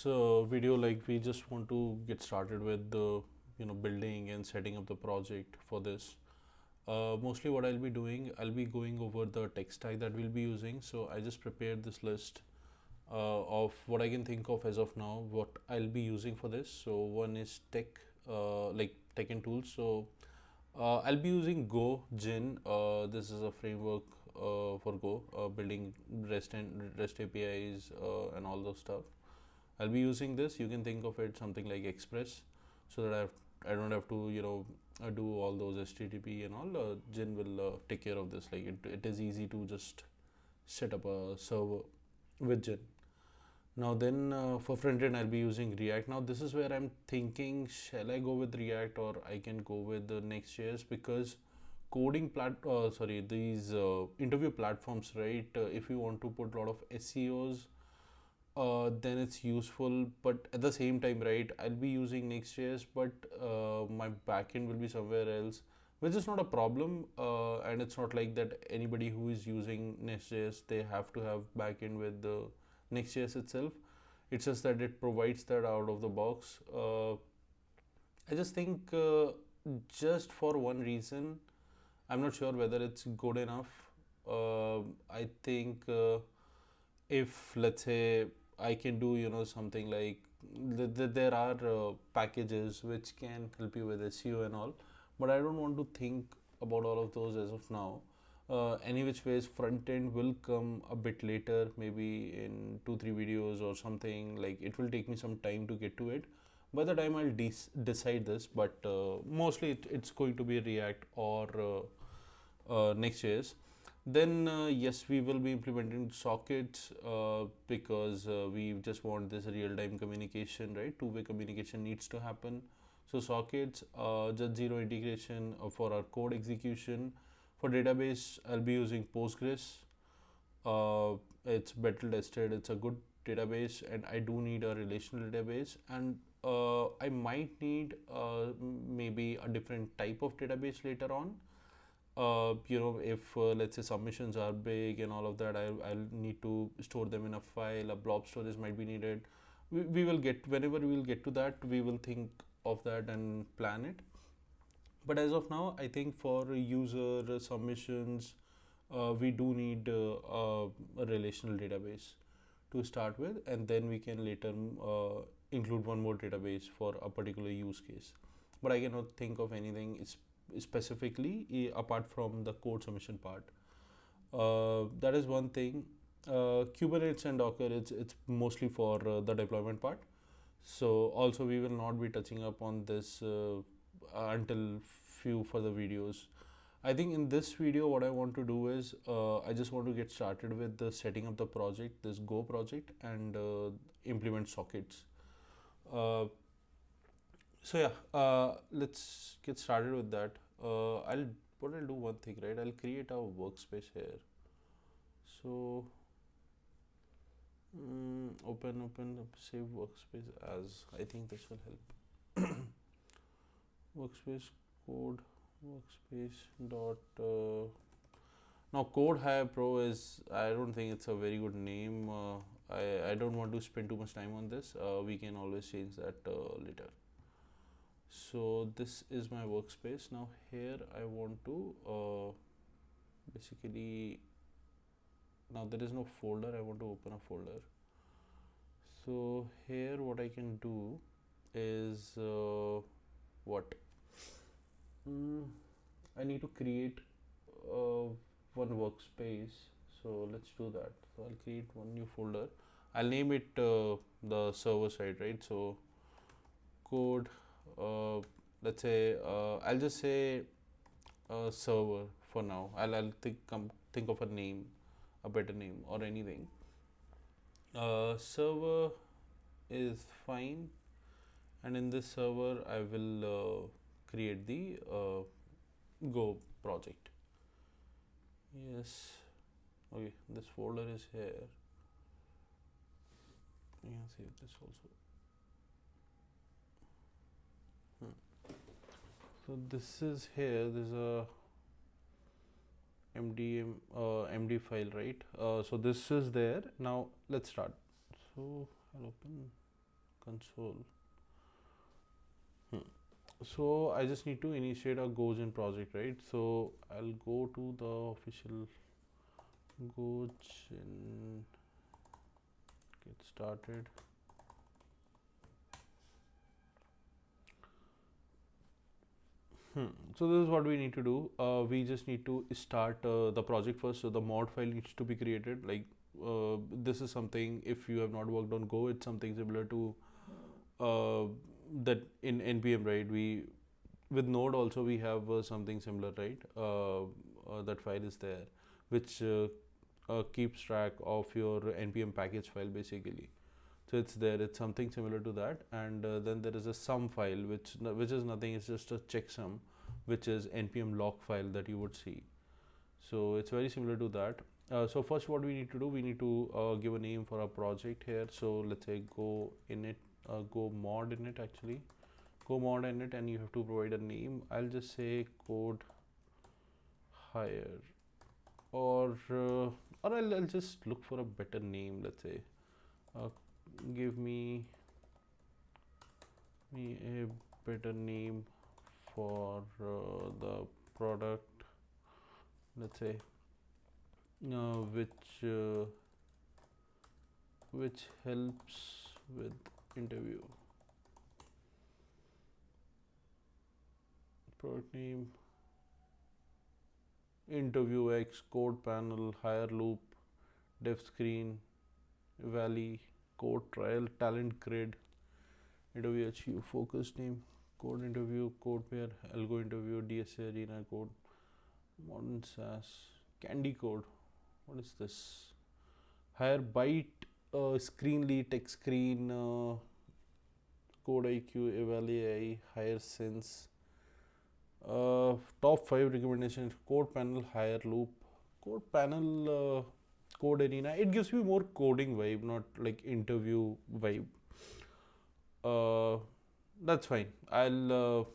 this video, like, we just want to get started with the building and setting up the project for this. Mostly what I'll be doing, I'll be going over the tech stack that we'll be using. So I just prepared this list of what I can think of as of now, what I'll be using for this. So one is tech, like tech and tools. So I'll be using Go Gin. This is a framework for Go, building REST APIs and all those stuff. I'll be using this. You can think of it something like Express, so that I don't have to do all those HTTP and all. Gin will take care of this. Like it is easy to just set up a server with Gin. Now then, for front end I'll be using React. Now this is where I'm thinking, shall I go with React or I can go with the Next.js, because these interview platforms, right? If you want to put a lot of SEOs, then it's useful. But at the same time, right, I'll be using Next.js, but my backend will be somewhere else, which is not a problem. And it's not like that anybody who is using Next.js, they have to have backend with the Next.js itself. It's just that it provides that out of the box. I just think, just for one reason, I'm not sure whether it's good enough. I think if, let's say, I can do something like there are packages which can help you with SEO and all, but I don't want to think about all of those as of now. Any which ways, front end will come a bit later, maybe in 2-3 videos or something. Like it will take me some time to get to it. By the time I'll decide this, but mostly it's going to be React or Next.js. Then yes, we will be implementing sockets, because we just want this real-time communication, right? Two-way communication needs to happen. So sockets, just zero integration for our code execution. For database, I'll be using Postgres. It's better tested. It's a good database, and I do need a relational database, and I might need maybe a different type of database later on. If let's say submissions are big and all of that, I'll need to store them in a file. A blob storage might be needed. We will get, whenever we will get to that, we will think of that and plan it. But as of now, I think for user submissions, we do need a relational database to start with, and then we can later include one more database for a particular use case. But I cannot think of anything specifically apart from the code submission part. That is one thing. Kubernetes and Docker, it's mostly for the deployment part. So also we will not be touching up on this until few further videos. I think in this video what I want to do is I just want to get started with the setting up the project, this Go project, and implement sockets. So yeah, let's get started with that. I'll do one thing, right? I'll create a workspace here. So open save workspace as. I think this will help. Workspace code workspace dot now code hire pro is, I don't think it's a very good name. I don't want to spend too much time on this. We can always change that later. So this is my workspace. Now here I want to basically, now there is no folder, I want to open a folder. So here what I can do is what I need to create one workspace. So let's do that. So I'll create one new folder. I'll name it the server side, right? So code, let's say I'll just say server for now. I'll think of a name, a better name or anything. Server is fine, and in this server I will create the Go project. Yes. Okay, this folder is here. You can save this also. So this is here. There's a MD file, right? So this is there. Now let's start. So I'll open console. Hmm. So I just need to initiate a Gojin project, right? So I'll go to the official Gojin, get started. So this is what we need to do. We just need to start the project first. So the mod file needs to be created. Like this is something, if you have not worked on Go, it's something similar to uh, that in npm, right? We with Node also we have something similar, right? That file is there, which keeps track of your npm package file basically. So it's there. It's something similar to that, and then there is a sum file, which is nothing. It's just a checksum, which is npm log file that you would see. So it's very similar to that. So first, what we need to do, we need to give a name for our project here. So let's say go init, go mod init actually, go mod init, and you have to provide a name. I'll just say code hire, or I'll just look for a better name. Let's say uh, give me a better name for the product, let's say which helps with interview. Product name, interview X, code panel, hire loop, dev screen, valley, code trial, talent grid, interview HU, focus name, code interview, code pair, algo interview, DSA arena code, modern SaaS, candy code. What is this? Hire byte, screen lead, tech screen, code IQ, evaluate, hire sense, top 5 recommendations, code panel, hire loop, code panel, code arena. It gives me more coding vibe, not like interview vibe. Uh, that's fine. I'll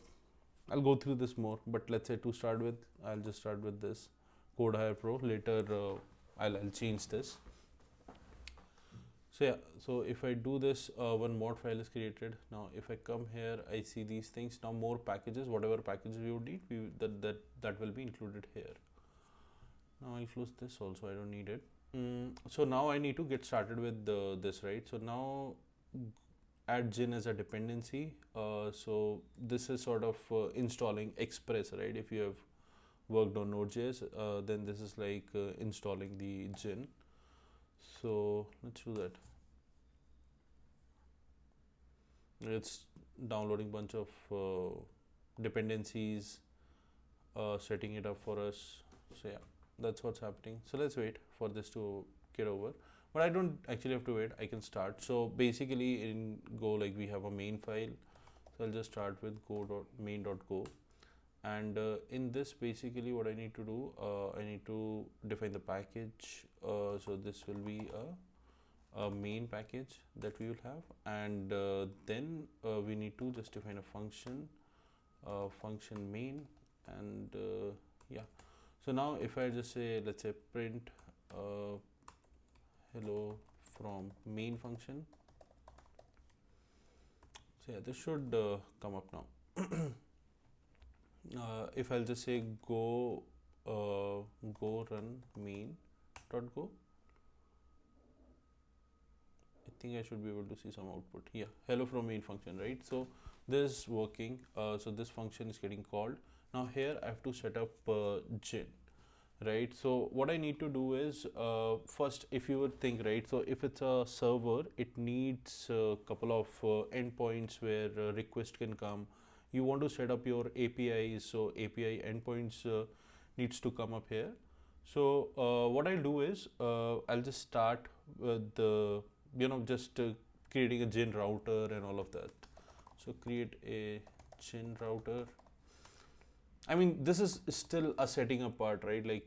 go through this more, but let's say to start with, I'll just start with this code hire pro. Later, I'll change this. So yeah, so if I do this, one mod file is created. Now if I come here, I see these things. Now more packages, whatever packages we would need, that will be included here. Now I'll close this also. I don't need it. So now I need to get started with this, right? So now add gin as a dependency. So this is sort of installing Express, right? If you have worked on Node.js, then this is like installing the gin. So let's do that. It's downloading bunch of dependencies, setting it up for us. So yeah, that's what's happening. So let's wait for this to get over. But I don't actually have to wait. I can start. So basically in Go, like we have a main file. So I'll just start with go.main.go. And in this, basically what I need to do, I need to define the package. So this will be a main package that we will have, and then we need to just define a function, function main, and yeah. So now if I just say, let's say print hello from main function. So yeah, this should come up now. If I'll just say go run main.go, I think I should be able to see some output. Yeah, hello from main function, right? So this is working. So this function is getting called. Now here I have to set up gin, right? So what I need to do is first, if you would think, right? So if it's a server, it needs a couple of endpoints where request can come. You want to set up your APIs, so API endpoints needs to come up here. So what I'll do is I'll just start with the just creating a gin router and all of that. So create a gin router. I mean, this is still a setting up part, right? Like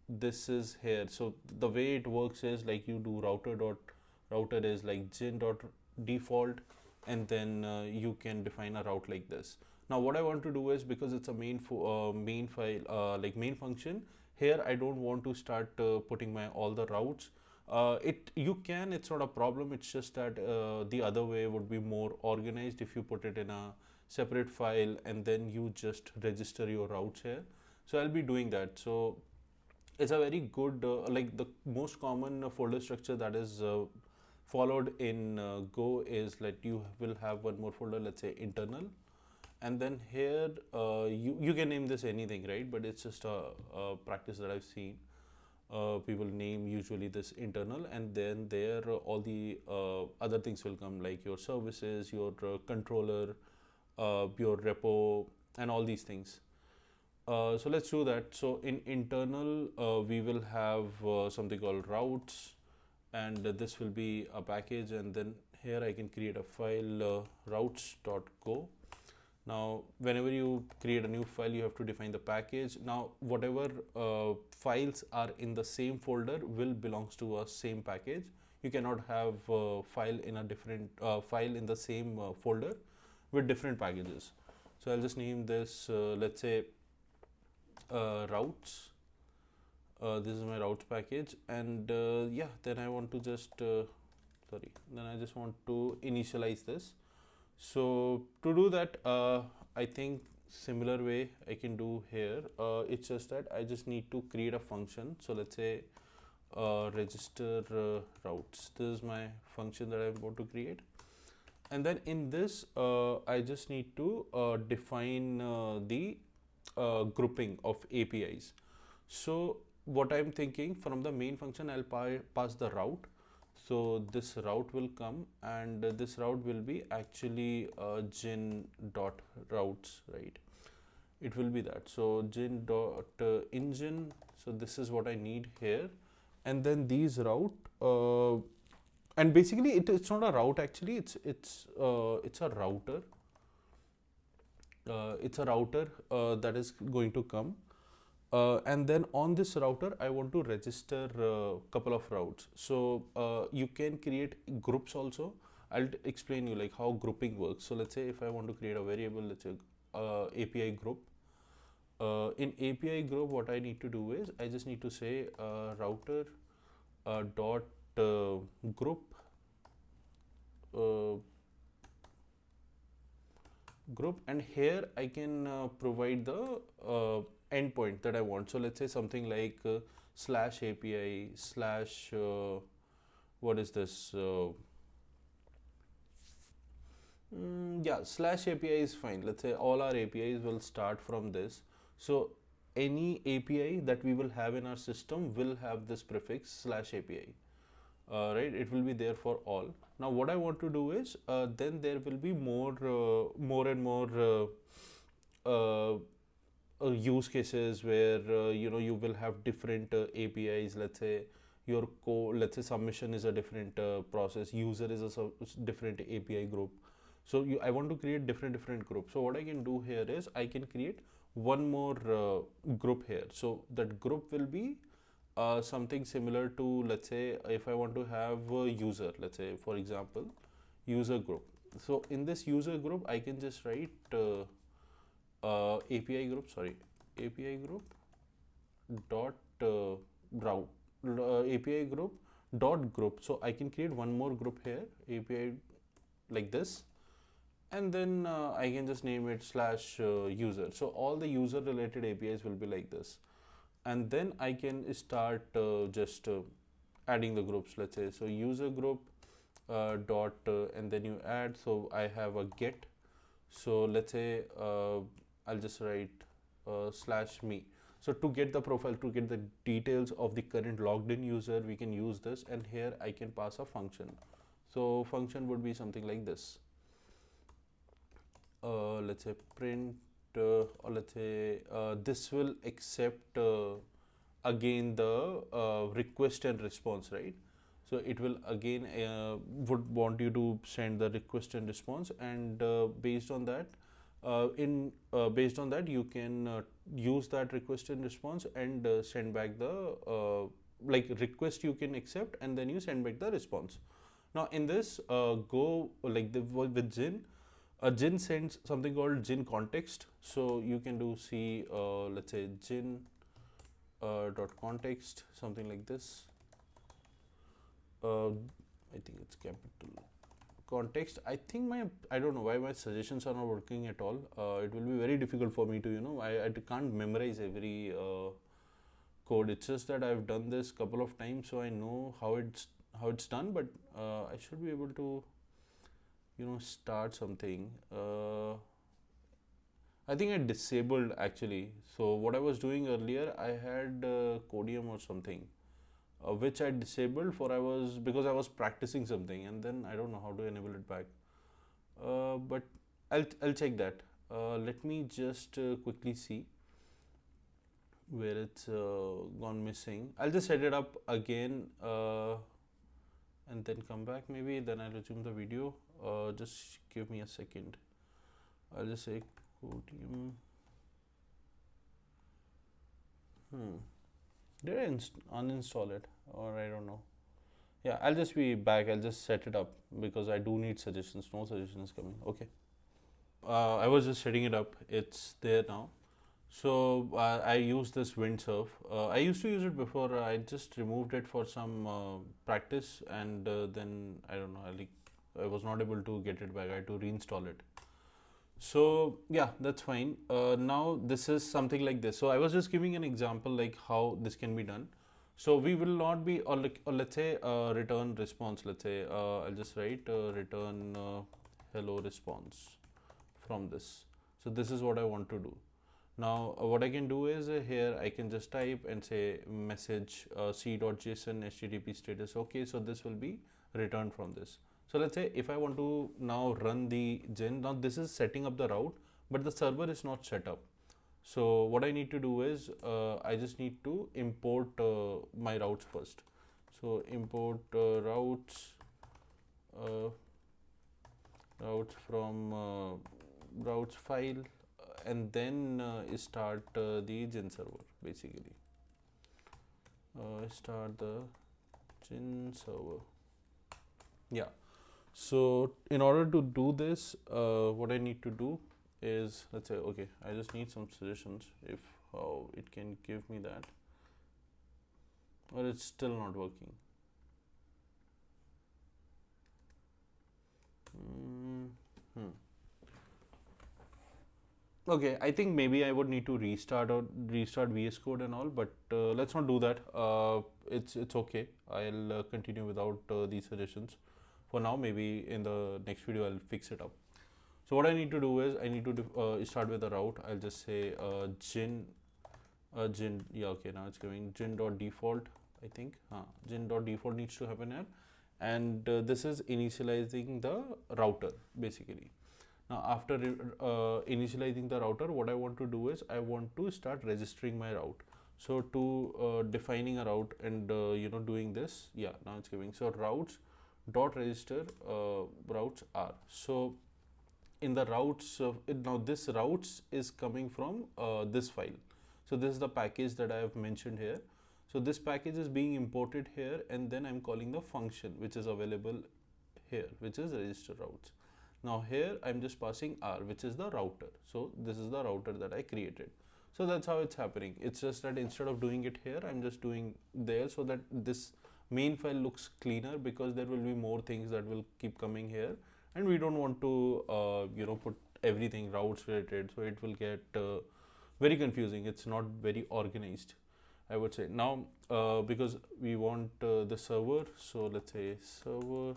this is here. So the way it works is like you do router is like gin dot default, and then you can define a route like this. Now what I want to do is, because it's a main file, like main function, here I don't want to start putting my all the routes. It's not a problem. It's just that the other way would be more organized if you put it in a separate file and then you just register your routes here. So I'll be doing that. So it's a very good, like the most common folder structure that is followed in Go is that you will have one more folder, let's say internal, and then here you can name this anything, right? But it's just a practice that I've seen. People name usually this internal, and then there all the other things will come, like your services, your controller, your repo, and all these things. So let's do that. So in internal, we will have something called routes, and this will be a package. And then here I can create a file, routes.go. Now, whenever you create a new file, you have to define the package. Now, whatever files are in the same folder will belongs to a same package. You cannot have file in a different file in the same folder with different packages. So I'll just name this, let's say, routes. This is my routes package, and yeah, then I want to just sorry. Then I just want to initialize this. So to do that, I think similar way I can do here. It's just that I just need to create a function. So let's say register routes. This is my function that I want to create. And then in this, I just need to define the grouping of APIs. So what I'm thinking, from the main function, I'll pass the route. So this route will come, and this route will be actually gin dot routes, right? It will be that. So gin dot engine. So this is what I need here, and then these route. And basically, it's not a route actually. It's a router. It's a router that is going to come. And then on this router, I want to register a couple of routes. So you can create groups also. I'll explain you like how grouping works. So let's say if I want to create a variable, let's say API group. In API group, what I need to do is I just need to say router dot group group, and here I can provide the endpoint that I want. So let's say something like slash API slash what is this? Yeah, slash API is fine. Let's say all our APIs will start from this. So any API that we will have in our system will have this prefix slash API. Right, it will be there for all. Now what I want to do is then there will be more and more use cases where you will have different APIs. Let's say your code, let's say submission is a different process, user is a different API group. So I want to create different groups. So what I can do here is I can create one more group here. So that group will be something similar to, let's say, if I want to have a user, let's say for example user group. So in this user group I can just write API group, API group dot route, API group dot group. So I can create one more group here, API, like this, and then I can just name it slash user. So all the user related APIs will be like this, and then I can start just adding the groups. Let's say so user group dot and then you add. So I have a get. So let's say I'll just write slash me. So to get the profile, to get the details of the current logged in user, we can use this, and here I can pass a function. So function would be something like this. Let's say print or let's say this will accept again the request and response, right? So it will again would want you to send the request and response, and based on that based on that you can use that request and response and send back the like request you can accept, and then you send back the response. Now in this go like with Gin, Gin sends something called Gin context. So you can do see let's say Gin dot context, something like this. I think it's capital. Context, I think I don't know why my suggestions are not working at all. It will be very difficult for me to, I can't memorize every code. It's just that I've done this couple of times, so I know how it's done, but I should be able to start something. I think I disabled actually. So what I was doing earlier, I had Codium or something, which I disabled for because I was practicing something, and then I don't know how to enable it back. But I'll check that. Let me just quickly see where it's gone missing. I'll just set it up again and then come back maybe. Then I'll resume the video. Just give me a second. I'll just say Codium. Did I uninstall it, or I don't know? Yeah, I'll just be back. I'll just set it up because I do need suggestions. No suggestions coming. Okay. I was just setting it up. It's there now. So I use this windsurf. I used to use it before. I just removed it for some practice, and then I don't know. I was not able to get it back. I had to reinstall it. So yeah, that's fine. Now this is something like this. So I was just giving an example like how this can be done. So we will not be, or let's say return response. Let's say I'll just write return hello response from this. So this is what I want to do. Now what I can do is here I can just type and say message c.json http status. Okay, so this will be returned from this. So let's say if I want to now run the gen, now this is setting up the route, but the server is not set up. So what I need to do is I just need to import my routes first. So import routes from routes file, and then start the gen server basically. Start the gen server. Yeah. So in order to do this, what I need to do is, let's say, okay, I just need some suggestions if how it can give me that, or it's still not working. Okay, I think maybe I would need to restart VS Code and all, but let's not do that. It's okay. I'll continue without these suggestions. For now, maybe in the next video I'll fix it up. So what I need to do is I need to start with a route. I'll just say gin. Yeah, okay. Now it's giving gin.default. I think gin.default needs to happen here, and this is initializing the router basically. Now after initializing the router, what I want to do is I want to start registering my route. So to defining a route and doing this, yeah, now it's giving, so routes dot register routes are. So in the routes now this routes is coming from this file. So this is the package that I have mentioned here. So this package is being imported here, and then I'm calling the function which is available here, which is register routes. Now here I'm just passing R, which is the router. So this is the router that I created. So that's how it's happening. It's just that instead of doing it here, I'm just doing there, so that this main file looks cleaner, because there will be more things that will keep coming here, and we don't want to put everything routes related, so it will get very confusing. It's not very organized, I would say. Now because we want the server, so let's say server,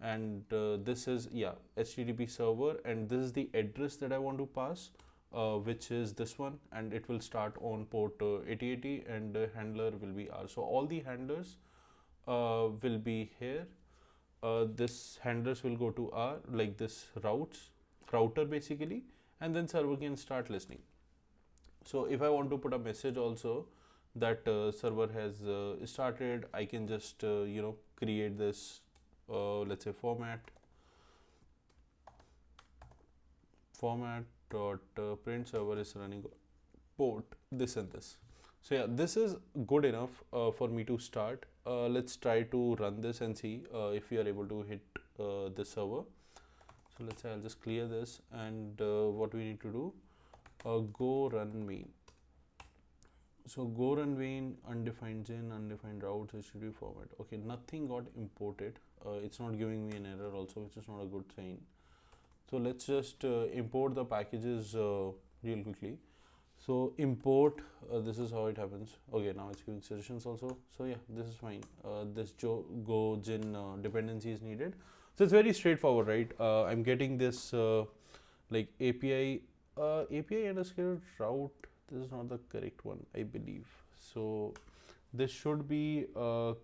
and this is, yeah, HTTP server, and this is the address that I want to pass, which is this one, and it will start on port 8080, and handler will be R. So all the handlers will be here. This handlers will go to R, like this router basically, and then server can start listening. So if I want to put a message also that server has started, I can just create this let's say format dot print server is running port this and this. So yeah, this is good enough for me to start. Let's try to run this and see if we are able to hit the server. So let's say I'll just clear this, and what we need to do, go run main. So go run vein, undefined gen, undefined routes, HTTP format. Okay, nothing got imported. It's not giving me an error also, which is not a good sign. So let's just import the packages real quickly. So import, this is how it happens. Okay, now it's giving suggestions also. So yeah, this is fine. This go gen dependency is needed. So it's very straightforward, right? I'm getting this like API underscore route. This is not the correct one, I believe. So this should be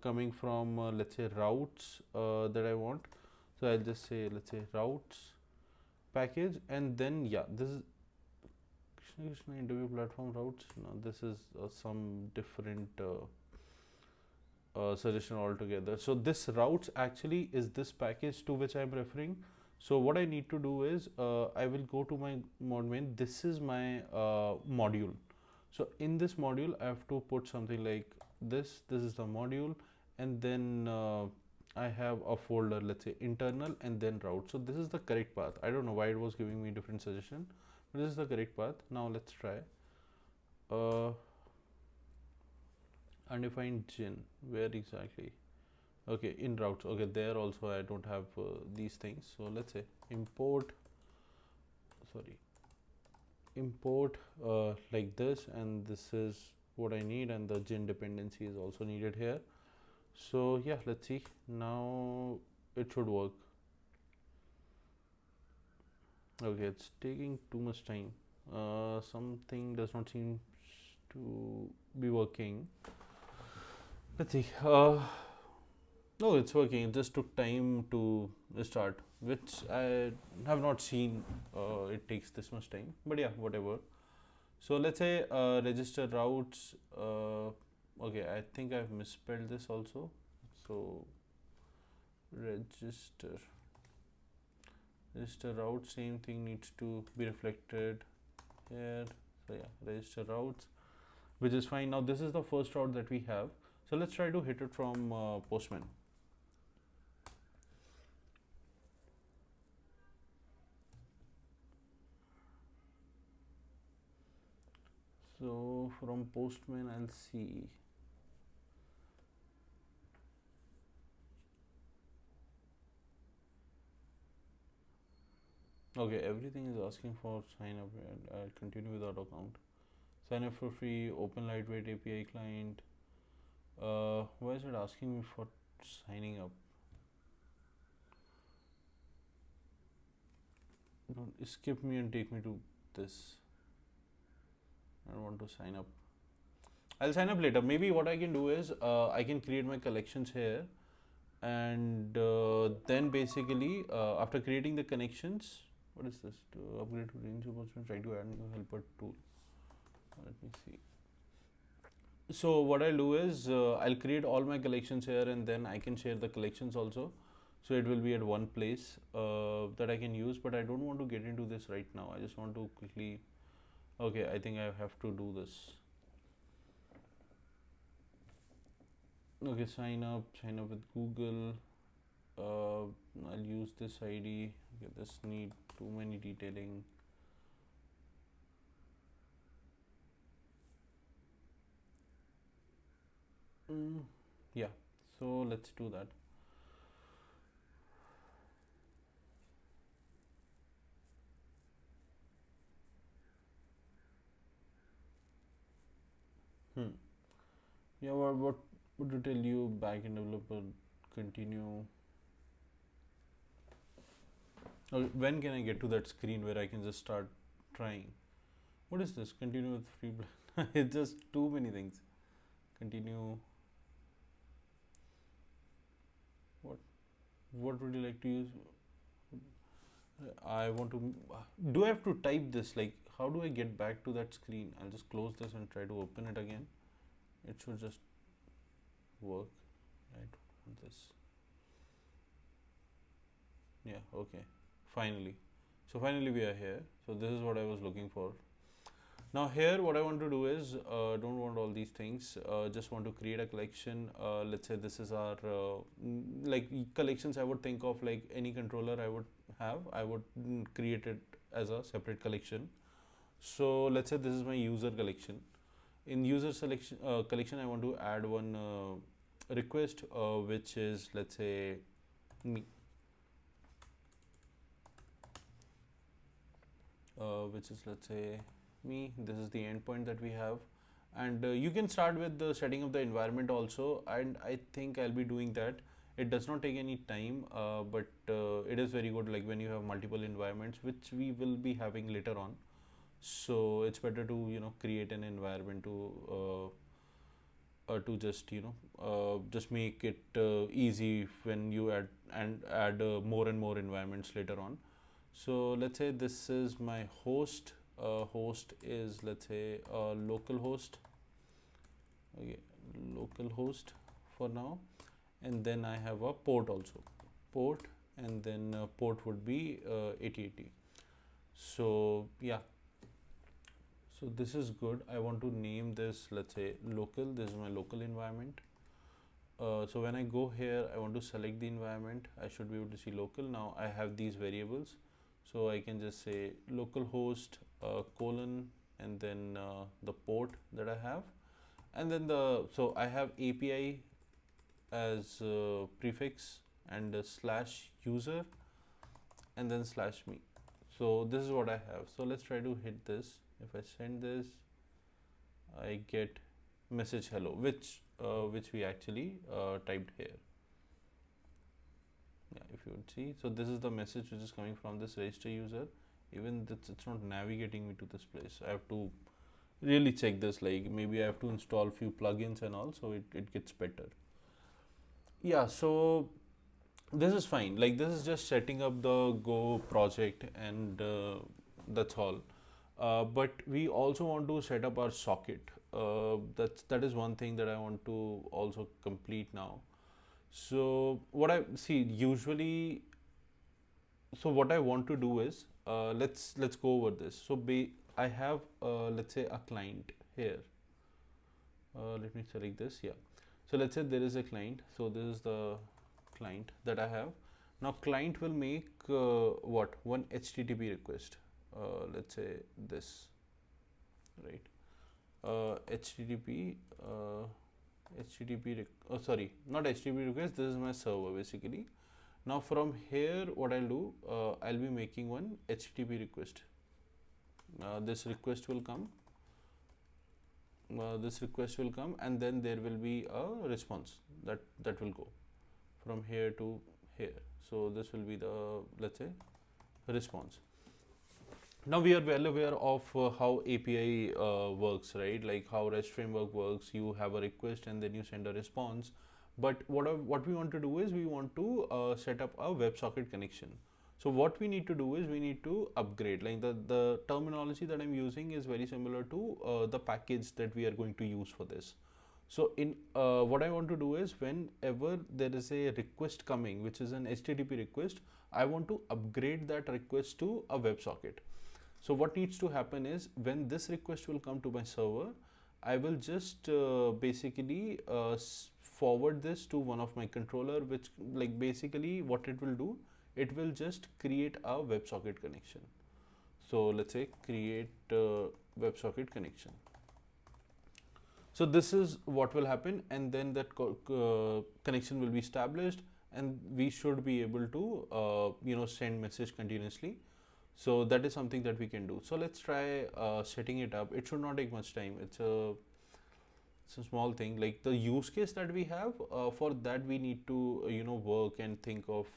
coming from let's say routes that I want. So I'll just say let's say routes package, and then yeah, this is Krishna interview platform routes. No, this is some different suggestion altogether. So this routes actually is this package to which I'm referring. So what I need to do is I will go to my mod main. This is my module. So in this module, I have to put something like this. This is the module, and then I have a folder, let's say internal, and then route. So this is the correct path. I don't know why it was giving me different suggestion, but this is the correct path. Now let's try. Uh, Undefined gen, where exactly? Okay, in routes. Okay, there also I don't have these things. So let's say import, sorry, import like this, and this is what I need, and the gen dependency is also needed here. So yeah, let's see. Now it should work. Okay, it's taking too much time. Something does not seem to be working. Let's see. No, it's working. It just took time to start, which I have not seen. It takes this much time, but yeah, whatever. So let's say register routes. Okay, I think I've misspelled this also. So register route, same thing needs to be reflected here. So yeah, register routes, which is fine. Now this is the first route that we have. So let's try to hit it from Postman. So from Postman, I'll see. Okay, everything is asking for sign up. I'll continue without account. Sign up for free. Open lightweight API client. Why is it asking me for signing up? Don't skip me and take me to this. I don't want to sign up. I'll sign up later. Maybe what I can do is I can create my collections here, and then basically after creating the connections, what is this? To upgrade to range opportunity, try to add new helper tool. Let me see. So what I'll do is I'll create all my collections here, and then I can share the collections also. So it will be at one place that I can use, but I don't want to get into this right now. I just want to quickly. Okay, I think I have to do this. Okay, sign up with Google. I'll use this ID. Okay, this need too many detailing. Yeah, so let's do that. Yeah, what would you tell you backend developer continue? When can I get to that screen where I can just start trying? What is this? Continue with free plan. It's just too many things. Continue. What? What would you like to use? I want to. Do I have to type this? Like, how do I get back to that screen? I'll just close this and try to open it again. It should just work. I don't want this. Yeah, okay. Finally. So finally we are here. So this is what I was looking for. Now here what I want to do is don't want all these things. Just want to create a collection. Let's say this is our like collections. I would think of like any controller I would have. I would create it as a separate collection. So let's say this is my user collection, In user selection collection, I want to add one request, which is, let's say, me, which is, let's say, me. This is the endpoint that we have, and you can start with the setting of the environment also, and I think I'll be doing that. It does not take any time, but it is very good, like when you have multiple environments, which we will be having later on. So it's better to create an environment to just just make it easy when you add more and more environments later on. So let's say this is my host. Host is, let's say, a local host. Okay, local host for now, and then I have a port also, port, and then port would be 8080. So yeah, so this is good. I want to name this, let's say, local. This is my local environment. So when I go here, I want to select the environment. I should be able to see local. Now I have these variables, so I can just say localhost colon, and then the port that I have, and then so I have API as prefix, and slash user, and then slash me. So this is what I have. So let's try to hit this. If I send this, I get message hello, which we actually typed here. Yeah, if you would see, so this is the message which is coming from this register user. Even it's not navigating me to this place. I have to really check this, like maybe I have to install few plugins and all, so it gets better. Yeah, so this is fine. Like this is just setting up the Go project, and that's all. But we also want to set up our socket. That is one thing that I want to also complete now. So what I see usually, so what I want to do is, let's go over this. So I have let's say a client here. Let me select this. Yeah. So let's say there is a client. So this is the client that I have. Now client will make what, one HTTP request. Let's say this, right? HTTP. Sorry, not HTTP request. This is my server basically. Now from here, what I'll do, I'll be making one HTTP request. This request will come. This request will come, and then there will be a response that will go from here to here. So this will be the, let's say, response. Now we are well aware of how API works, right? Like how REST framework works. You have a request and then you send a response. But what we want to do is we want to set up a WebSocket connection. So what we need to do is we need to upgrade. Like the terminology that I'm using is very similar to the package that we are going to use for this. So in what I want to do is whenever there is a request coming, which is an HTTP request, I want to upgrade that request to a WebSocket. So what needs to happen is when this request will come to my server, I will just basically forward this to one of my controller, which like basically what it will do, it will just create a WebSocket connection. So let's say create WebSocket connection. So this is what will happen, and then that connection will be established, and we should be able to send message continuously. So that is something that we can do. So let's try setting it up. It should not take much time. It's a small thing. Like the use case that we have, for that we need to work and think of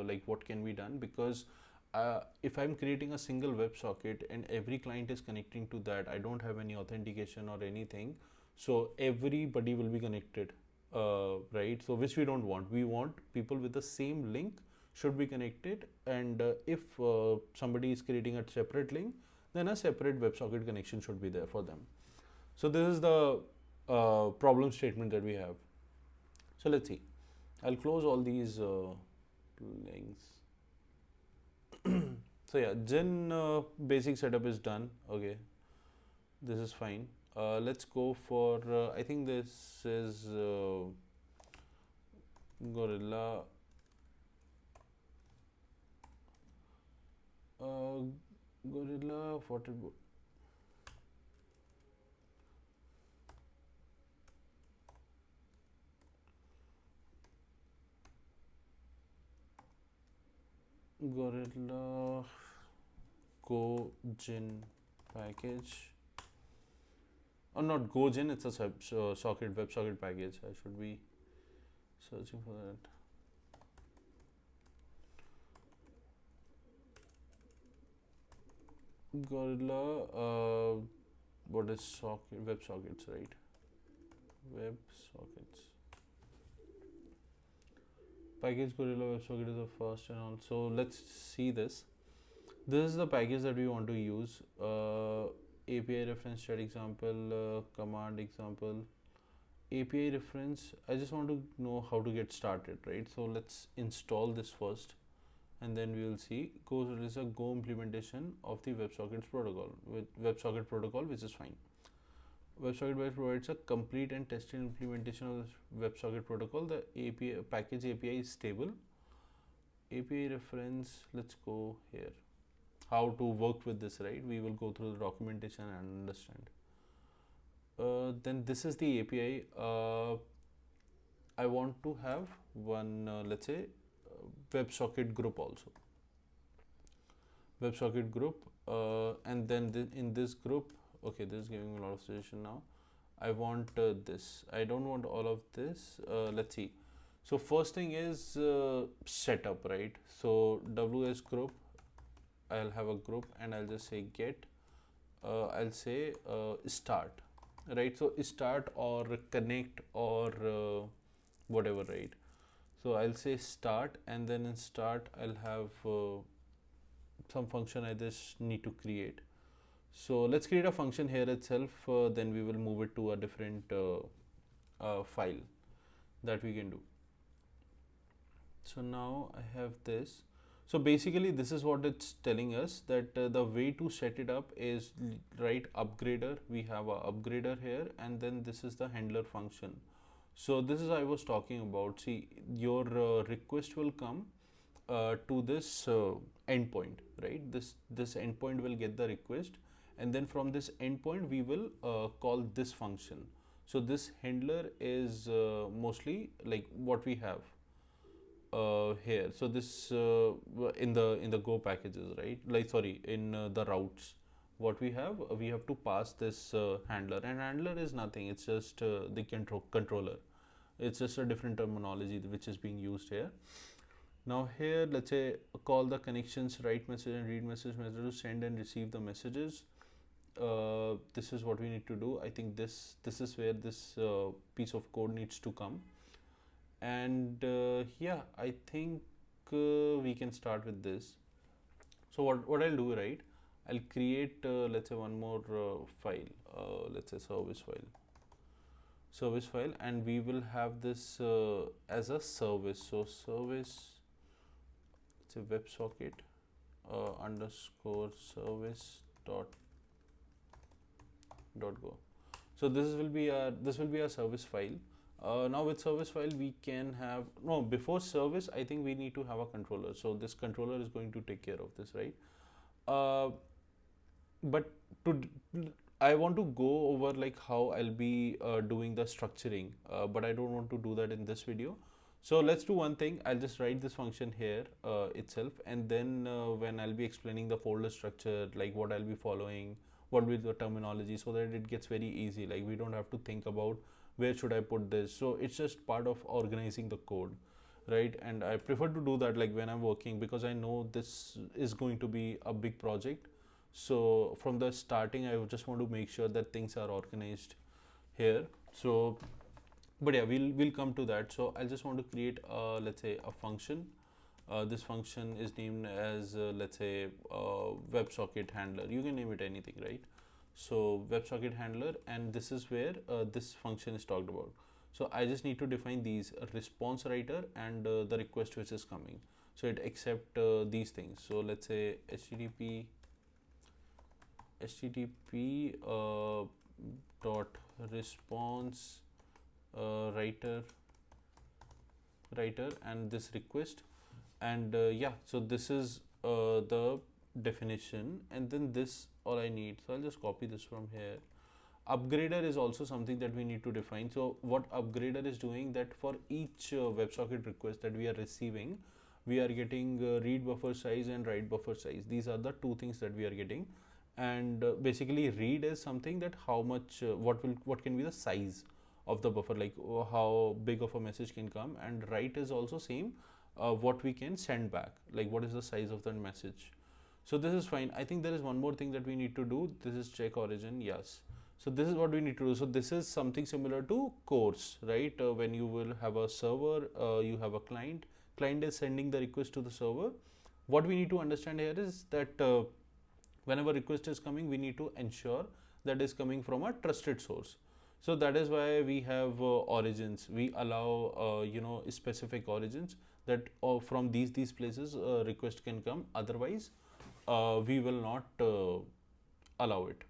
like what can be done, because if I'm creating a single WebSocket and every client is connecting to that, I don't have any authentication or anything. So everybody will be connected, right? So which we don't want. We want people with the same link should be connected, and if somebody is creating a separate link, then a separate WebSocket connection should be there for them. So this is the problem statement that we have. So let's see. I'll close all these links. So yeah, Gen basic setup is done. Okay, this is fine. Let's go for I think this is Gorilla. Gorilla, what it Gorilla Gojin package. Or not Gojin, it's a socket WebSocket package. I should be searching for that. Gorilla, what is socket? WebSockets, right? WebSockets. Package Gorilla WebSocket is the first and all. So let's see this. This is the package that we want to use. API reference chat example, command example. API reference, I just want to know how to get started, right? So let's install this first, and then we will see. Go is a Go implementation of the WebSockets protocol with WebSocket protocol, which is fine. WebSocket provides a complete and tested implementation of the WebSocket protocol. The API package API is stable. API reference, let's go here. How to work with this, right? We will go through the documentation and understand. Then this is the API. I want to have one, let's say, WebSocket group also. WebSocket group, and then in this group, okay, this is giving me a lot of suggestion now. I want this. I don't want all of this. Let's see. So first thing is setup, right? So WS group, I'll have a group and I'll just say get. I'll say start, right? So start or connect or whatever, right? So I'll say start, and then in start I'll have some function I just need to create. So let's create a function here itself, then we will move it to a different file that we can do. So now I have this. So basically this is what it's telling us, that the way to set it up is right upgrader. We have a upgrader here, and then this is the handler function. So this is I was talking about. See, your request will come to this endpoint, right? This endpoint will get the request, and then from this endpoint we will call this function. So this handler is mostly like what we have here. So this in the Go packages, right? Like sorry, in the routes, what we have to pass this handler, and handler is nothing. It's just the controller. It's just a different terminology which is being used here. Now here, let's say call the connections, write message and read message method to send and receive the messages. This is what we need to do. I think this is where this piece of code needs to come. And yeah, I think we can start with this. So what I'll do, right? I'll create let's say one more file. Let's say service file, and we will have this as a service. So service, it's a WebSocket underscore service dot go. So this will be a service file. Now with service file we can have, no, before service I think we need to have a controller. So this controller is going to take care of this, right? But I want to go over like how I'll be doing the structuring, but I don't want to do that in this video. So let's do one thing. I'll just write this function here itself, and then when I'll be explaining the folder structure, like what I'll be following, what will be the terminology, so that it gets very easy. Like we don't have to think about where should I put this. So it's just part of organizing the code, right? And I prefer to do that like when I'm working, because I know this is going to be a big project. So from the starting I just want to make sure that things are organized here. So but yeah, we'll come to that. So I just want to create let's say a function. This function is named as let's say WebSocket handler. You can name it anything, right? So WebSocket handler, and this is where this function is talked about. So I just need to define these response writer and the request which is coming. So it accept these things. So let's say HTTP dot response writer and this request, and yeah, so this is the definition, and then this all I need. So I'll just copy this from here. Upgrader is also something that we need to define. So what upgrader is doing, that for each WebSocket request that we are receiving, we are getting read buffer size and write buffer size. These are the two things that we are getting. And basically read is something that how much what can be the size of the buffer, like how big of a message can come, and write is also same, what we can send back, like what is the size of that message. So this is fine. I think there is one more thing that we need to do. This is check origin. Yes. So this is what we need to do. So this is something similar to course, right? When you will have a server, you have a client. Client is sending the request to the server. What we need to understand here is that whenever request is coming, we need to ensure that is coming from a trusted source. So that is why we have origins. We allow specific origins that from these places request can come. Otherwise, we will not allow it.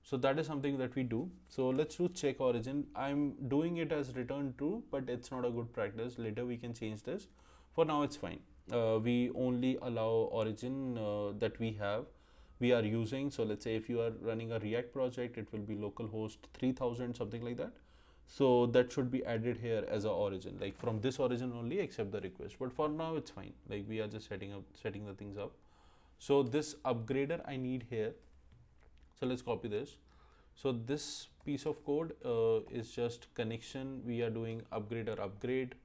So that is something that we do. So let's do check origin. I'm doing it as return true, but it's not a good practice. Later we can change this. For now it's fine. We only allow origin that we are using. So let's say if you are running a React project, it will be localhost 3000, something like that. So that should be added here as a origin, like from this origin only accept the request. But for now it's fine. Like we are just setting the things up. So this upgrader I need here. So let's copy this. So this piece of code is just connection. We are doing upgrader upgrade.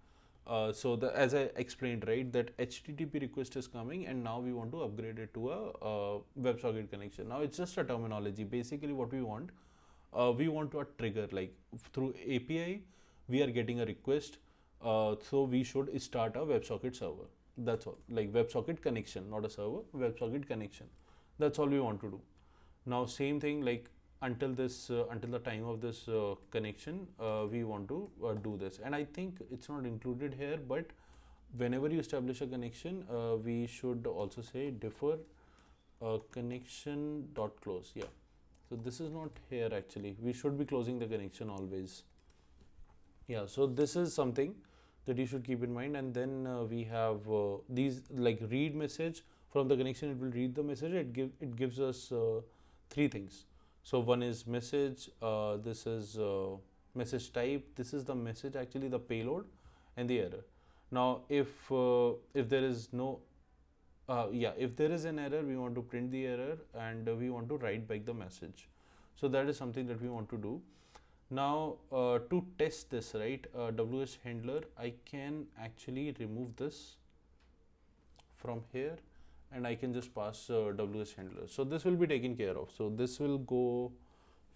So as I explained, right, that HTTP request is coming and now we want to upgrade it to a WebSocket connection. Now it's just a terminology. Basically what we want to a trigger, like through API we are getting a request, so we should start a WebSocket server. That's all, like WebSocket connection, not a server, WebSocket connection. That's all we want to do. Now same thing, like until the time of this connection, we want to do this. And I think it's not included here, but whenever you establish a connection, we should also say defer connection dot close. Yeah, so this is not here actually. We should be closing the connection always. Yeah, so this is something that you should keep in mind. And then we have these, like read message from the connection. It will read the message. It gives us three things. So one is message, this is message type, this is the message, actually the payload, and the error. Now if there is no if there is an error, we want to print the error and we want to write back the message. So that is something that we want to do. Now to test this, right, WS handler, I can actually remove this from here and I can just pass WS handler. So this will be taken care of. So this will go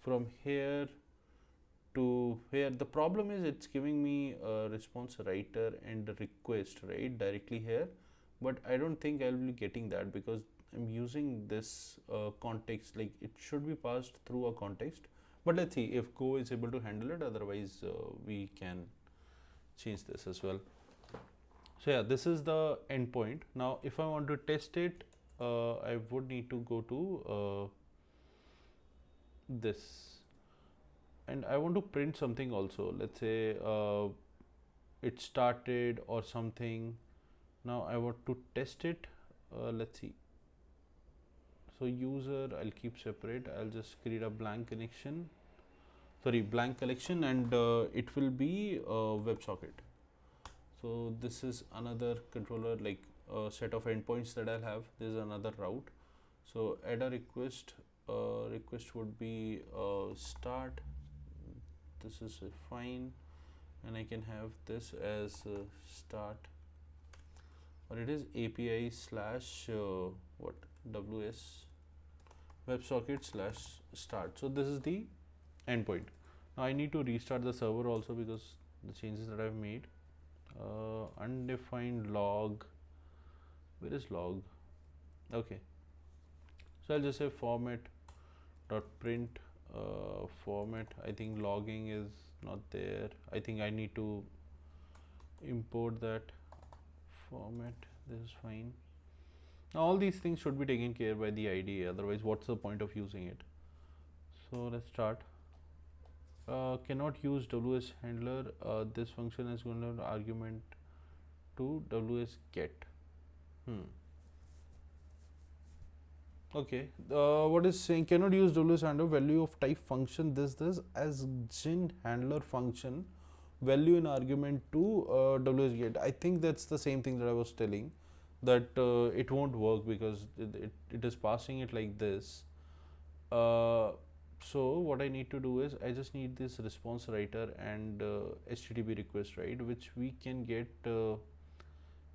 from here to here. The problem is it's giving me a response writer and a request, right, directly here, but I don't think I'll be getting that because I'm using this context. Like it should be passed through a context, but let's see if Go is able to handle it. Otherwise we can change this as well. So yeah, this is the endpoint. Now if I want to test it, I would need to go to this, and I want to print something also. Let's say it started or something. Now I want to test it. Let's see. So user, I'll keep separate. I'll just create a blank connection. Sorry, blank collection, and it will be WebSocket. So this is another controller, like a set of endpoints that I'll have. This is another route. So add a request. Request would be start. This is fine, and I can have this as start, or it is API slash what WS WebSocket slash start. So this is the endpoint. Now I need to restart the server also because the changes that I've made. Undefined log, where is log? Okay, so I'll just say format dot print format. I think logging is not there. I think I need to import that format. This is fine. Now all these things should be taken care by the IDE, otherwise what's the point of using it? So let's start. Cannot use WS handler. This function is going to argument to WS get. Okay, what is saying cannot use WS handler value of type function this as gin handler function value in argument to WS get. I think that's the same thing that I was telling, that it won't work because it is passing it like this. So what I need to do is I just need this response writer and HTTP request, right, which we can get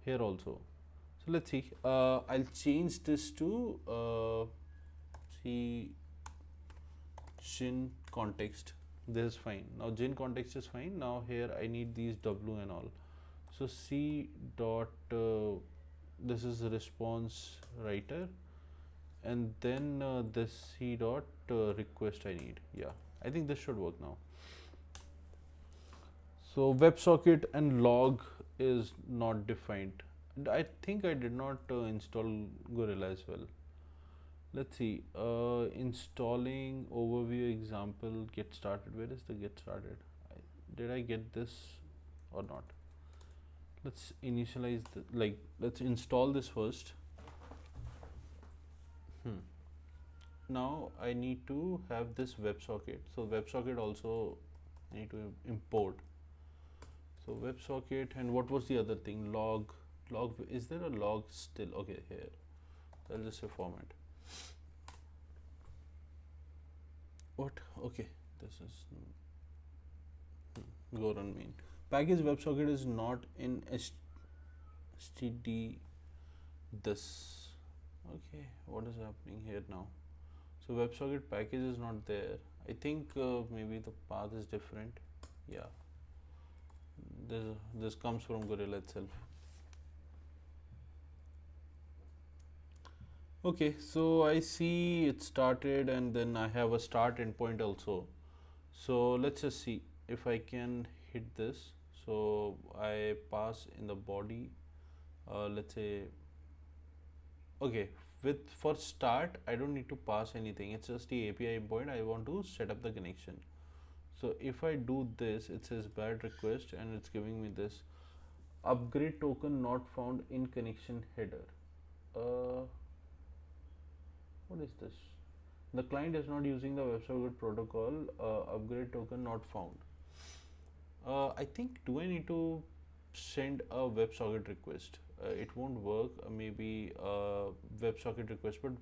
here also. So let's see. I'll change this to see gin context. This is fine. Now gin context is fine. Now here I need these W and all. So C dot this is a response writer, and then this C dot request I need. Yeah, I think this should work now. So WebSocket and log is not defined. I think I did not install Gorilla as well. Let's see. Installing overview example get started. Where is the get started? Did I get this or not? Let's initialize the, like let's install this first. Now I need to have this WebSocket. So WebSocket also I need to import. So WebSocket, and what was the other thing? Log. Is there a log still? Okay, here. I'll just say format. What? Okay, this is go run main. Package WebSocket is not in std this. Okay, what is happening here now? So WebSocket package is not there. I think maybe the path is different. Yeah, this comes from Gorilla itself. Okay, so I see it started, and then I have a start endpoint also. So let's just see if I can hit this. So I pass in the body, let's say, okay, for start I don't need to pass anything, it's just the API endpoint. I want to set up the connection. So if I do this, it says bad request, and it's giving me this upgrade token not found in connection header. What is this? The client is not using the WebSocket protocol. Upgrade token not found. I think, do I need to send a WebSocket request? It won't work. Maybe WebSocket request, but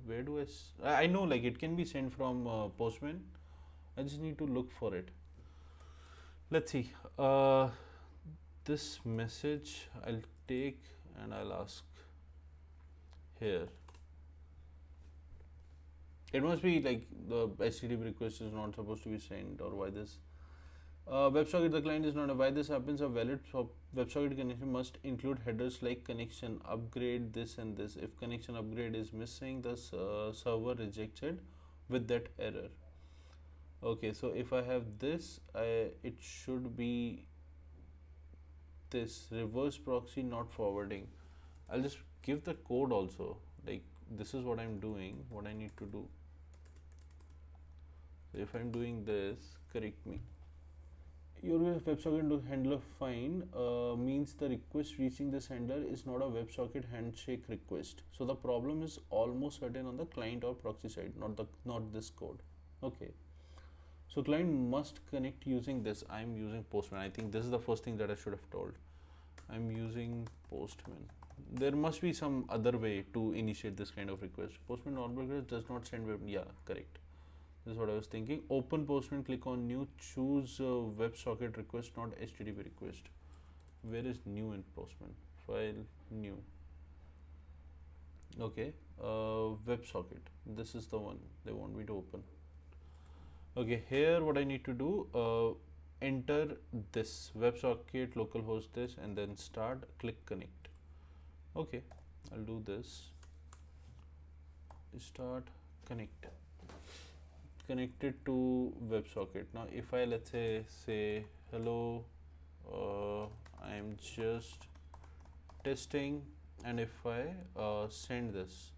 where do I know, like, it can be sent from Postman. I just need to look for it. Let's see. This message I'll take and I'll ask here. It must be like the HTTP request is not supposed to be sent, or why this. WebSocket, the client is not. Why this happens? A valid WebSocket connection must include headers like connection upgrade, this and this. If connection upgrade is missing, the server rejected with that error. Okay, so if I have this, it should be this reverse proxy not forwarding. I'll just give the code also. Like, this is what I'm doing, what I need to do. So if I'm doing this, correct me. Your WebSocket handler find means the request reaching this handler is not a WebSocket handshake request. So the problem is almost certain on the client or proxy side, not this code. Okay. So client must connect using this. I'm using Postman. I think this is the first thing that I should have told. I'm using Postman. There must be some other way to initiate this kind of request. Postman normal request does not send web. Yeah, correct. This is what I was thinking. Open Postman, click on new, choose WebSocket request, not HTTP request. Where is new in Postman? File, new. Okay, WebSocket. This is the one they want me to open. Okay, here what I need to do, enter this WebSocket localhost this, and then start, click connect. Okay, I'll do this. Start, connect. Connected to WebSocket. Now if I, let's say hello, I'm just testing, and if I send this,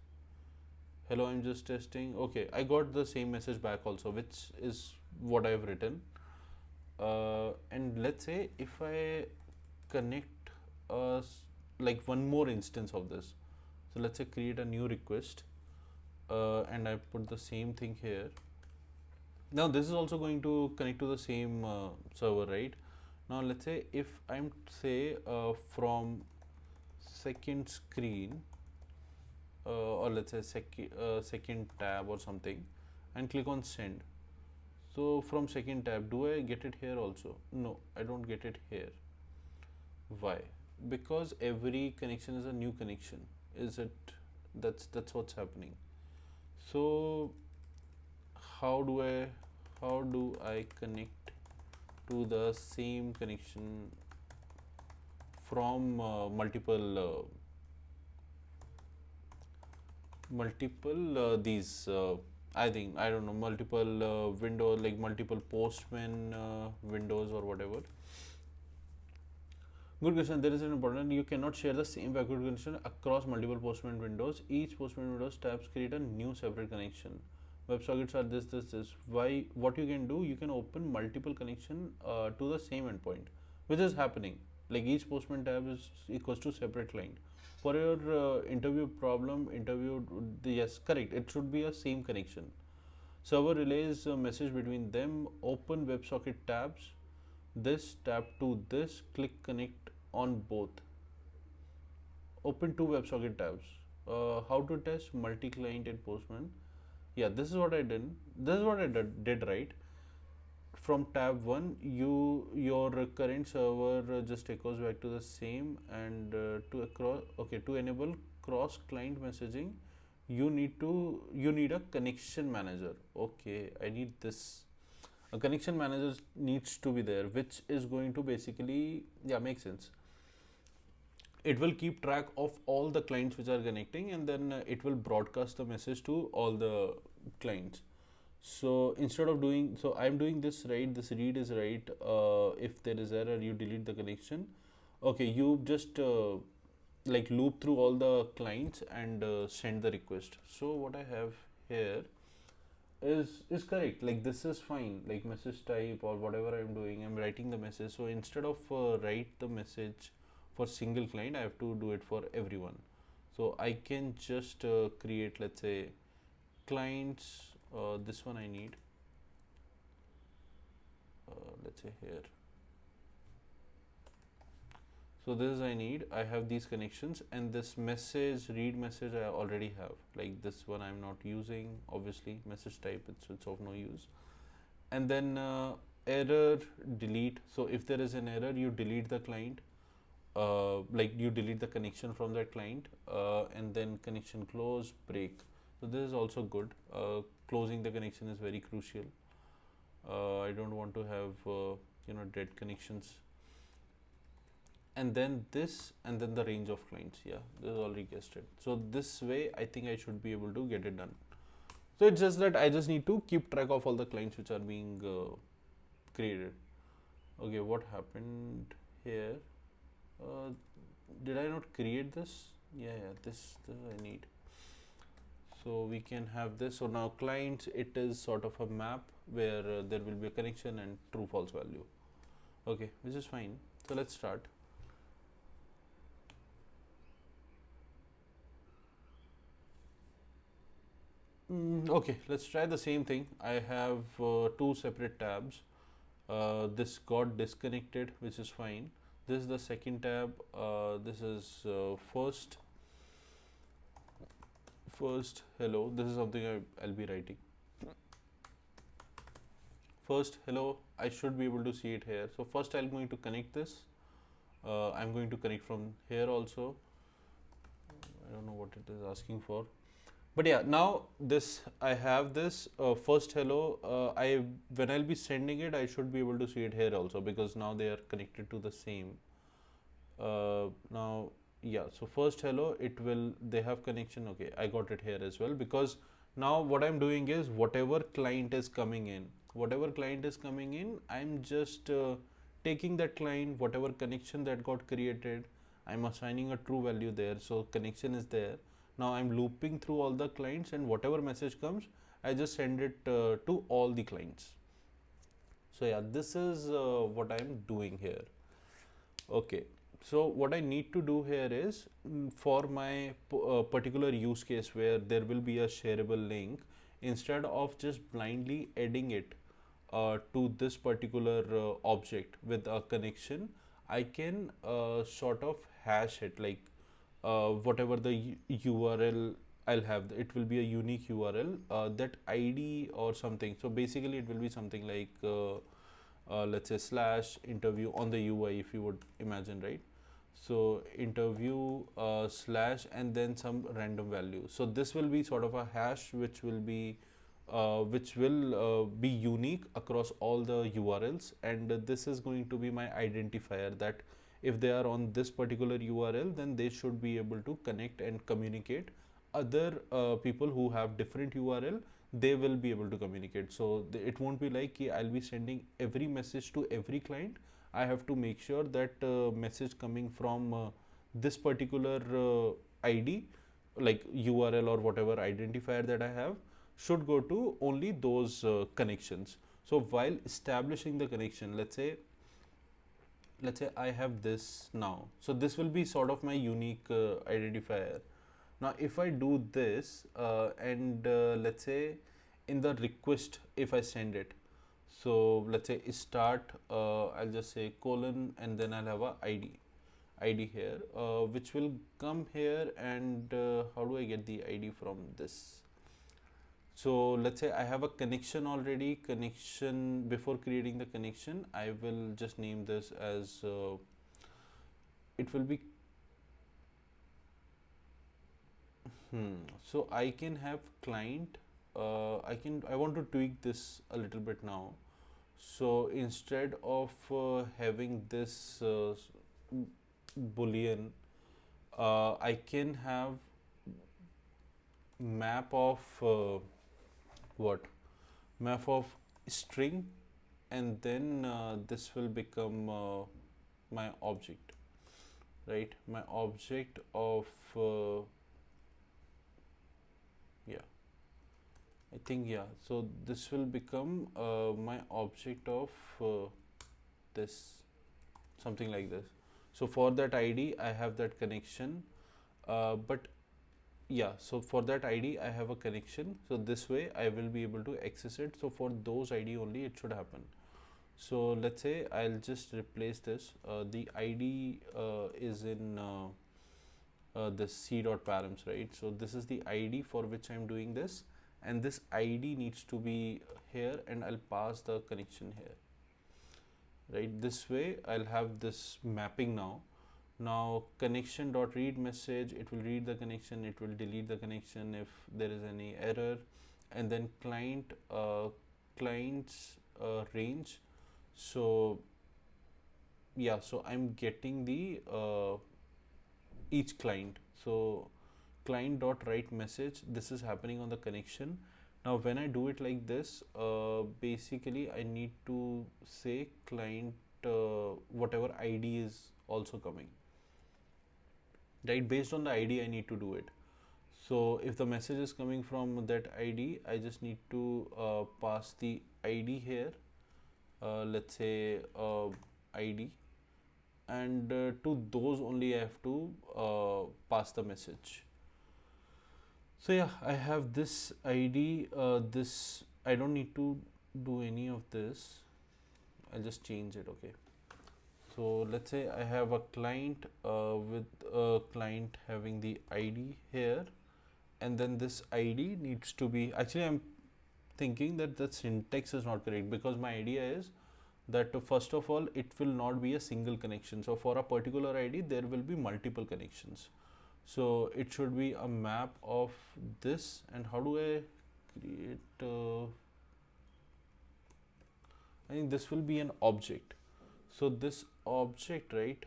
hello, I'm just testing. Okay, I got the same message back also, which is what I've written. And let's say if I connect like one more instance of this, so let's say create a new request, and I put the same thing here. Now this is also going to connect to the same server, right? Now let's say if I'm say from second screen, or let's say second tab or something, and click on send. So from second tab, do I get it here also? No, I don't get it here. Why? Because every connection is a new connection. Is it? That's what's happening. So how do I connect to the same connection from multiple these I think, I don't know, multiple window, like multiple postman windows or whatever. Good question. There is an important. You cannot share the same backward connection across multiple postman windows. Each postman windows tabs create a new separate connection. WebSockets are this. Why? What you can do? You can open multiple connection to the same endpoint, which is happening. Like each postman tab is equals to separate client. For your interview problem, yes, correct. It should be a same connection. Server relays a message between them. Open WebSocket tabs. This tab to this. Click connect on both. Open two WebSocket tabs. How to test multi-client in Postman? Yeah, this is what I did. This is what I did right. From tab 1, your current server just echoes back to the same, and to enable cross client messaging, you need a connection manager. Okay, I need this. A connection manager needs to be there, which is going to basically, yeah, make sense. It will keep track of all the clients which are connecting, and then it will broadcast the message to all the clients. So instead of doing, so I'm doing this right, this read is right. If there is error, you delete the connection. Okay, you just like loop through all the clients and send the request. So what I have here is correct. Like this is fine. Like message type or whatever I'm doing, I'm writing the message. So instead of write the message for single client, I have to do it for everyone. So I can just create, let's say, clients. This one I need. Let's say here. So this is I need. I have these connections, and this message, read message, I already have. Like this one I'm not using. Obviously, message type, it's of no use. And then error, delete. So if there is an error, you delete the client. Like you delete the connection from that client, and then connection close, break. So this is also good. Closing the connection is very crucial. I don't want to have dead connections. And then this, and then the range of clients. Yeah, this is already guessed it. So this way, I think I should be able to get it done. So it's just that I just need to keep track of all the clients which are being created. Okay, what happened here? Did I not create this? Yeah, this I need. So we can have this. So now clients, it is sort of a map where there will be a connection and true false value. Okay, which is fine. So let's start. Okay, let's try the same thing. I have two separate tabs. This got disconnected, which is fine. This is the second tab. This is first hello. This is something I'll be writing. First hello. I should be able to see it here. So first I'm going to connect this. I'm going to connect from here also. I don't know what it is asking for. But yeah, now this I have this first hello. I when I'll be sending it, I should be able to see it here also, because now they are connected to the same. Now yeah, so first hello, it will, they have connection. Okay, I got it here as well, because now what I'm doing is whatever client is coming in, I'm just taking that client, whatever connection that got created, I'm assigning a true value there. So connection is there. Now I'm looping through all the clients, and whatever message comes, I just send it to all the clients. So yeah, this is what I'm doing here. Okay, so what I need to do here is, for my particular use case where there will be a shareable link, instead of just blindly adding it to this particular object with a connection, I can sort of hash it, like whatever the URL I'll have, it will be a unique URL, that ID or something. So basically it will be something like let's say slash interview on the UI, if you would imagine, right? So interview slash and then some random value. So this will be sort of a hash which will be unique across all the URLs, and this is going to be my identifier, that if they are on this particular URL, then they should be able to connect and communicate. Other people who have different URL, they will be able to communicate. So it won't be like I'll be sending every message to every client. I have to make sure that message coming from this particular ID, like URL or whatever identifier that I have, should go to only those connections. So while establishing the connection, let's say I have this now. So this will be sort of my unique identifier. Now if I do this and let's say in the request, if I send it, so let's say start, I'll just say colon and then I'll have a ID here, which will come here. And how do I get the ID from this? So let's say I have a connection already. Connection, before creating the connection, I will just name this as it will be so I can have client, I want to tweak this a little bit now. So instead of having this boolean, I can have map of what map of string, and then this will become my object, right? My object of yeah, I think, yeah. So this will become my object of this, something like this. So for that ID I have that connection, but yeah, so for that ID I have a connection. So this way I will be able to access it. So for those ID only it should happen. So let's say I'll just replace this. The ID is in the c dot params, right? So this is the ID for which I'm doing this, and this ID needs to be here, and I'll pass the connection here, right? This way I'll have this mapping now. Now connection dot read message, it will read the connection, it will delete the connection if there is any error, and then client's range. So yeah, so I'm getting the each client. So client dot write message, this is happening on the connection. Now when I do it like this, basically I need to say client whatever ID is also coming, right? Based on the ID I need to do it. So if the message is coming from that ID, I just need to pass the ID here, let's say ID, and to those only I have to pass the message. So yeah, I have this ID, this I don't need to do any of this. I'll just change it. Okay, so let's say I have a client with a client having the ID here, and then this ID needs to be, actually I'm thinking that the syntax is not correct, because my idea is that first of all it will not be a single connection. So for a particular ID there will be multiple connections. So it should be a map of this. And how do I create I think this will be an object. So this object, right,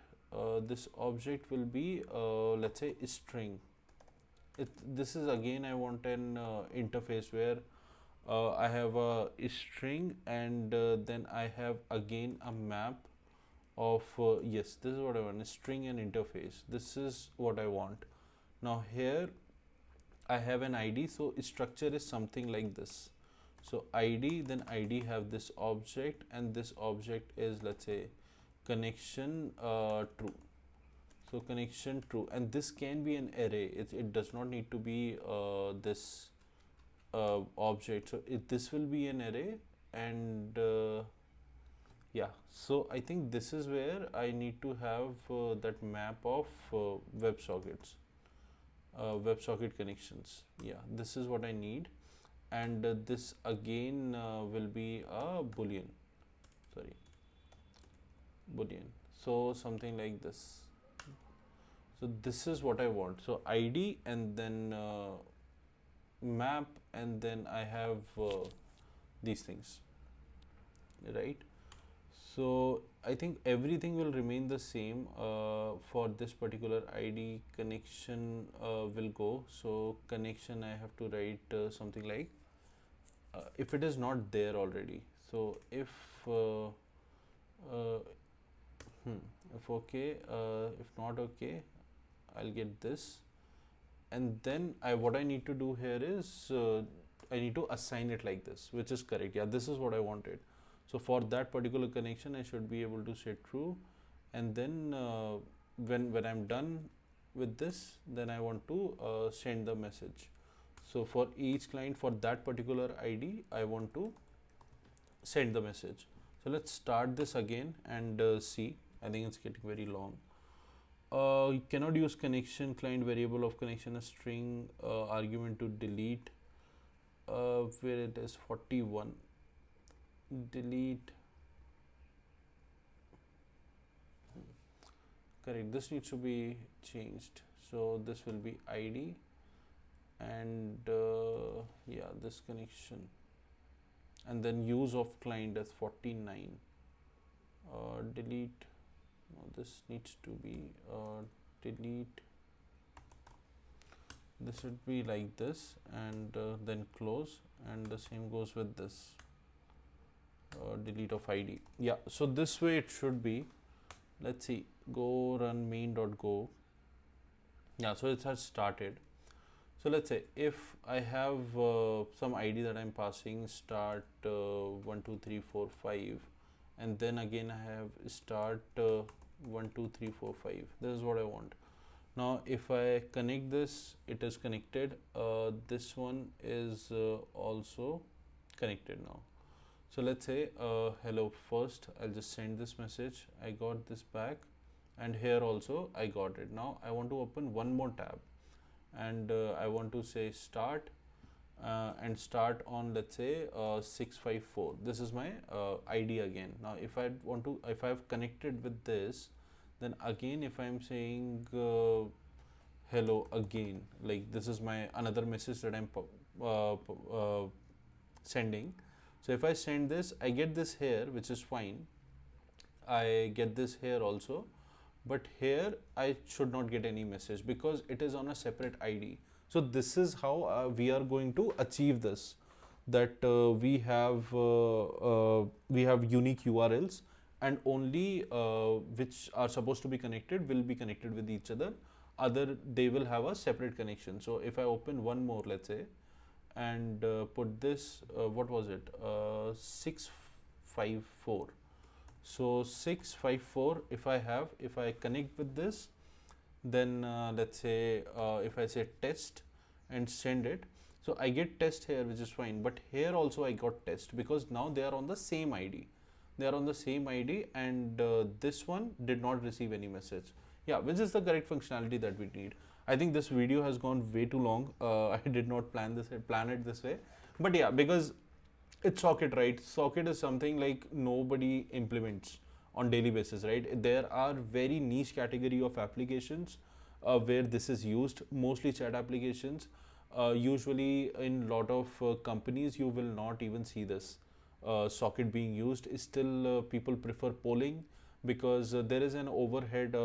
this object will be let's say string. This is again, I want an interface where I have a string, and then I have again a map of yes, this is what I want, a string and interface. This is what I want. Now here I have an ID, so structure is something like this. So ID, then ID have this object, and this object is, let's say, connection true. So connection true, and this can be an array. It does not need to be this object. So this will be an array, and yeah. So I think this is where I need to have that map of WebSockets. WebSocket connections. Yeah, this is what I need, and this again will be a boolean. Sorry, boolean. So something like this. So this is what I want. So ID and then map, and then I have these things, right? So I think everything will remain the same for this particular ID. Connection will go. So connection, I have to write something like if it is not there already. So uh, hmm, if okay, if not okay, I'll get this, and then what I need to do here is I need to assign it like this, which is correct. Yeah, this is what I wanted. So for that particular connection, I should be able to say true, and then when I'm done with this, then I want to send the message. So for each client for that particular ID, I want to send the message. So let's start this again and see. I think it's getting very long. You cannot use connection client variable of connection a string argument to delete where it is 41. Delete. Correct. This needs to be changed. So this will be ID, and yeah, this connection, and then use of client as 49. Delete. No, this needs to be delete. This should be like this, and then close, and the same goes with this delete of ID. Yeah, so this way it should be. Let's see, go run main.go. Yeah, so it has started. So let's say if I have some ID that I'm passing, start 1 2 3 4 5, and then again I have start 1 2 3 4 5. This is what I want. Now if I connect this, it is connected. This one is also connected now. So let's say hello first. I'll just send this message. I got this back, and here also I got it. Now I want to open one more tab, and I want to say start and start on, let's say 654. This is my ID again. Now if I want to, if I've connected with this, then again if I'm saying hello again, like this is my another message that I'm sending. So if I send this, I get this here, which is fine. I get this here also, but here I should not get any message because it is on a separate ID. So this is how we are going to achieve this, that we have unique URLs, and only which are supposed to be connected will be connected with each other. Other, they will have a separate connection. So if I open one more, let's say, and put this, what was it, 654. So 654, if I connect with this, then let's say if I say test and send it, so I get test here, which is fine, but here also I got test because now they are on the same ID. They are on the same ID, and this one did not receive any message. Yeah, which is the correct functionality that we need. I think this video has gone way too long. I did not plan it this way, but yeah, because it's socket, right? Socket is something like nobody implements on daily basis, right? There are very niche category of applications where this is used, mostly chat applications. Usually in lot of companies, you will not even see this socket being used. Still people prefer polling because there is an overhead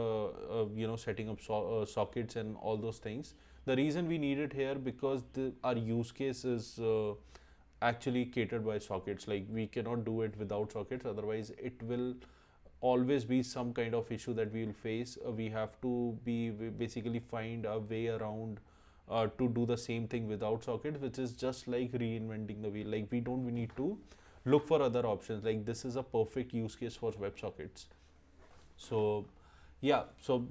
setting up sockets and all those things. The reason we need it here because our use case is actually catered by sockets. Like we cannot do it without sockets, otherwise it will always be some kind of issue that we will face. We have to be basically find a way around to do the same thing without sockets, which is just like reinventing the wheel. Like we need to look for other options. Like this is a perfect use case for WebSockets. So yeah, so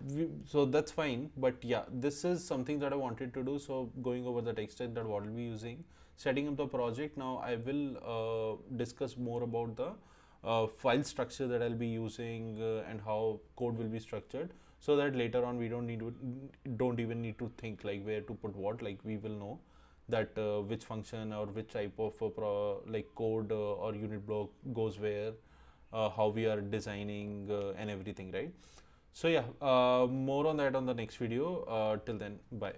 that's fine, but yeah, this is something that I wanted to do. So going over the tech stack that what we'll be using, setting up the project. Now I will discuss more about the file structure that I'll be using and how code will be structured. so that later on we don't even need to think like where to put what. Like we will know that which function or which type of like code or unit block goes where, how we are designing and everything, right? So yeah, more on that on the next video. Till then, bye.